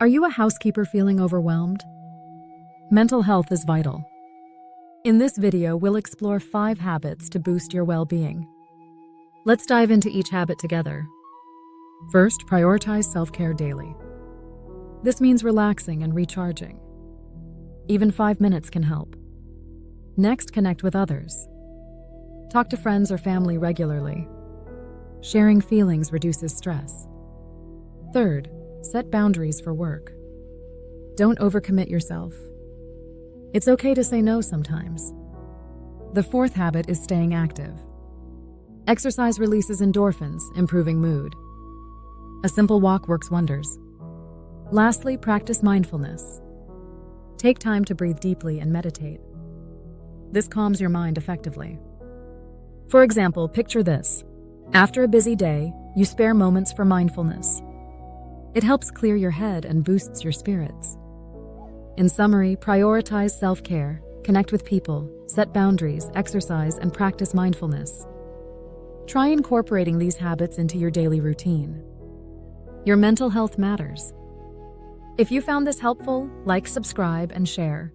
Are you a housekeeper feeling overwhelmed? Mental health is vital. In this video, we'll explore 5 habits to boost your well-being. Let's dive into each habit together. First, prioritize self-care daily. This means relaxing and recharging. Even 5 minutes can help. Next, connect with others. Talk to friends or family regularly. Sharing feelings reduces stress. Third, set boundaries for work. Don't overcommit yourself. It's okay to say no sometimes. The 4th habit is staying active. Exercise releases endorphins, improving mood. A simple walk works wonders. Lastly, practice mindfulness. Take time to breathe deeply and meditate. This calms your mind effectively. For example, picture this. After a busy day, you spare moments for mindfulness. It helps clear your head and boosts your spirits. In summary, prioritize self-care, connect with people, set boundaries, exercise, and practice mindfulness. Try incorporating these habits into your daily routine. Your mental health matters. If you found this helpful, like, subscribe, and share.